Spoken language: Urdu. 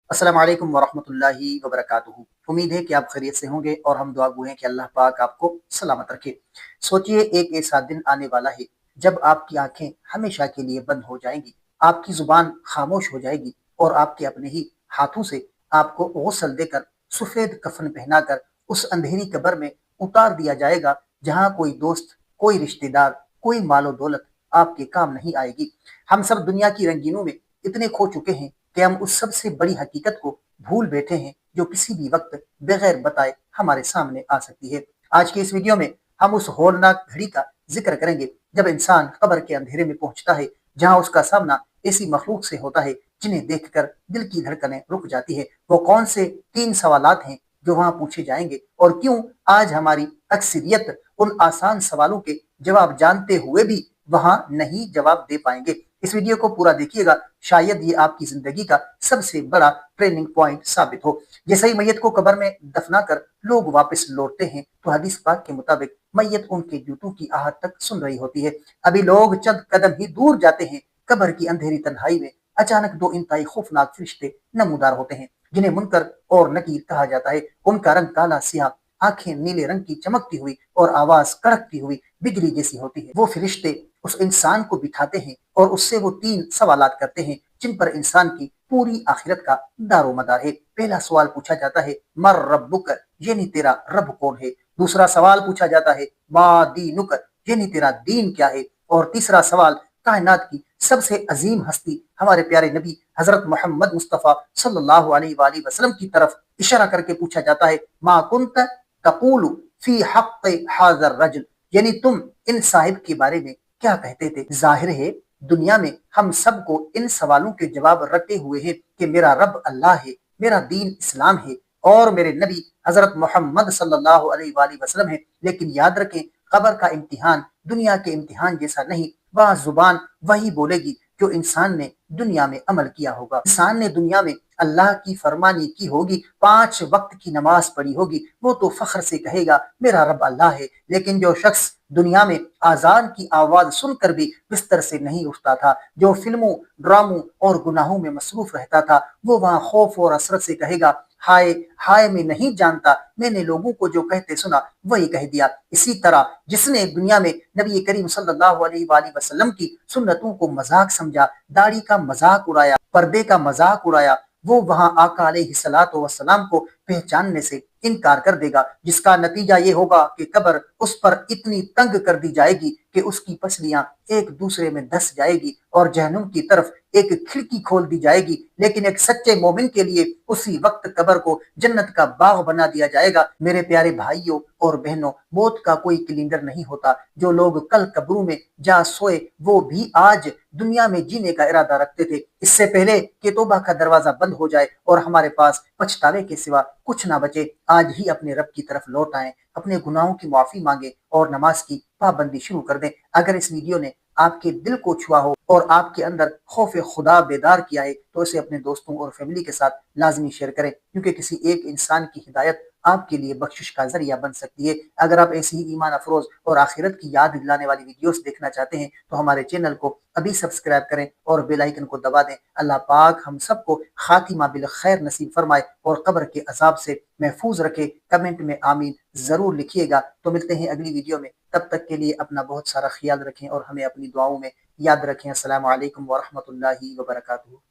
السلام علیکم ورحمۃ اللہ وبرکاتہ۔ امید ہے کہ آپ خیریت سے ہوں گے اور ہم دعا گو ہیں کہ اللہ پاک آپ کو سلامت رکھے۔ سوچئے ایک ایسا دن آنے والا ہے جب آپ کی آنکھیں ہمیشہ کے لیے بند ہو جائیں گی، آپ کی زبان خاموش ہو جائے گی اور آپ کے اپنے ہی ہاتھوں سے آپ کو غسل دے کر سفید کفن پہنا کر اس اندھیری قبر میں اتار دیا جائے گا جہاں کوئی دوست، کوئی رشتہ دار، کوئی مال و دولت آپ کے کام نہیں آئے گی۔ ہم سب دنیا کی رنگینوں میں اتنے کھو چکے ہیں کہ ہم اس سب سے بڑی حقیقت کو بھول بیٹھے ہیں جو کسی بھی وقت بغیر بتائے ہمارے سامنے آ سکتی ہے۔ آج کی اس ویڈیو میں ہم اس ہولناک گھڑی کا ذکر کریں گے جب انسان قبر کے اندھیرے میں پہنچتا ہے، جہاں اس کا سامنا ایسی مخلوق سے ہوتا ہے جنہیں دیکھ کر دل کی دھڑکنیں رک جاتی ہے۔ وہ کون سے 3 سوالات ہیں جو وہاں پوچھے جائیں گے، اور کیوں آج ہماری اکثریت ان آسان سوالوں کے جواب جانتے ہوئے بھی وہاں نہیں جواب دے پائیں گے۔ اس ویڈیو کو پورا دیکھیے گا، شاید یہ آپ کی زندگی کا سب سے بڑا ٹریننگ پوائنٹ ثابت ہو۔ جیسے ہی میت کو قبر میں دفنا کر لوگ واپس لوٹتے ہیں تو حدیث پاک کے مطابق میت ان کے جوتوں کی آہٹ تک سن رہی ہوتی ہے۔ ابھی لوگ چند قدم ہی دور جاتے ہیں، قبر کی اندھیری تنہائی میں اچانک 2 انتہائی خوفناک فرشتے نمودار ہوتے ہیں جنہیں منکر اور نکیر کہا جاتا ہے۔ ان کا رنگ کالا سیاہ، آنکھیں نیلے رنگ کی چمکتی ہوئی اور آواز کڑکتی ہوئی بجلی جیسی ہوتی ہے۔ وہ فرشتے اس انسان کو بٹھاتے ہیں اور اس سے وہ 3 سوالات کرتے ہیں جن پر انسان کی پوری آخرت کا دار و مدار ہے۔ پہلا سوال پوچھا جاتا ہے مر ربک، یعنی تیرا رب کون ہے۔ دوسرا سوال پوچھا جاتا ہے ما دینک، یعنی تیرا دین کیا ہے۔ اور تیسرا سوال کائنات کی سب سے عظیم ہستی ہمارے پیارے نبی حضرت محمد مصطفیٰ صلی اللہ علیہ وآلہ وسلم کی طرف اشارہ کر کے پوچھا جاتا ہے ما کنت تقول فی حق حاضر الرجل، یعنی تم ان صاحب کے بارے میں کیا کہتے تھے۔ ظاہر ہے دنیا میں ہم سب کو ان سوالوں کے جواب رٹے ہوئے ہیں کہ میرا رب اللہ ہے، میرا دین اسلام ہے اور میرے نبی حضرت محمد صلی اللہ علیہ وآلہ وسلم ہے۔ لیکن یاد رکھیں، قبر کا امتحان دنیا کے امتحان جیسا نہیں۔ وہاں زبان وہی بولے گی جو انسان نے دنیا میں عمل کیا ہوگا۔ انسان نے دنیا میں اللہ کی فرمانی کی ہوگی، 5 وقت کی نماز پڑھی ہوگی، وہ تو فخر سے کہے گا میرا رب اللہ ہے۔ لیکن جو شخص دنیا میں آزان کی آواز سن کر بھی بستر سے نہیں اٹھتا تھا، جو فلموں، ڈراموں اور گناہوں میں مصروف رہتا تھا، وہ وہاں خوف اور حسرت سے کہے گا ہائے ہائے، میں نہیں جانتا، میں نے لوگوں کو جو کہتے سنا وہی کہہ دیا۔ اسی طرح جس نے دنیا میں نبی کریم صلی اللہ علیہ وآلہ وسلم کی سنتوں کو مذاق سمجھا، داڑھی کا مذاق اڑایا، پردے کا مذاق اڑایا، وہ وہاں آقا علیہ الصلوۃ والسلام کو پہچاننے سے انکار کر دے گا، جس کا نتیجہ یہ ہوگا کہ قبر اس پر اتنی تنگ کر دی جائے گی کہ اس کی پسلیاں ایک دوسرے میں دس جائے گی اور جہنم کی طرف ایک کھڑکی کھول دی جائے گی۔ لیکن ایک سچے مومن کے لیے اسی وقت قبر کو جنت کا باغ بنا دیا جائے گا۔ میرے پیارے بھائیوں اور بہنوں، موت کا کوئی کیلنڈر نہیں ہوتا۔ جو لوگ کل قبروں میں جا سوئے وہ بھی آج دنیا میں جینے کا ارادہ رکھتے تھے، اس سے پہلے کہ توبہ کا دروازہ بند ہو جائے اور ہمارے پاس پچھتاوے کے سوا کچھ نہ بچے۔ آج ہی اپنے رب کی طرف لوٹ آئیں، اپنے گناہوں کی معافی مانگیں اور نماز کی پابندی شروع کر دیں۔ اگر اس ویڈیو نے آپ کے دل کو چھوا ہو اور آپ کے اندر خوف خدا بیدار کیا ہے تو اسے اپنے دوستوں اور فیملی کے ساتھ لازمی شیئر کریں، کیونکہ کسی ایک انسان کی ہدایت آپ کے لیے بخشش کا ذریعہ بن سکتی ہے۔ اگر آپ ایسی ہی ایمان افروز اور آخرت کی یاد دلانے والی ویڈیوز دیکھنا چاہتے ہیں تو ہمارے چینل کو ابھی سبسکرائب کریں اور بیل آئیکن کو دبا دیں۔ اللہ پاک ہم سب کو خاتمہ بالخیر نصیب فرمائے اور قبر کے عذاب سے محفوظ رکھے۔ کمنٹ میں آمین ضرور لکھیے گا۔ تو ملتے ہیں اگلی ویڈیو میں، تب تک کے لیے اپنا بہت سارا خیال رکھیں اور ہمیں اپنی دعاؤں میں یاد رکھیں۔ السلام علیکم ورحمۃ اللہ وبرکاتہ۔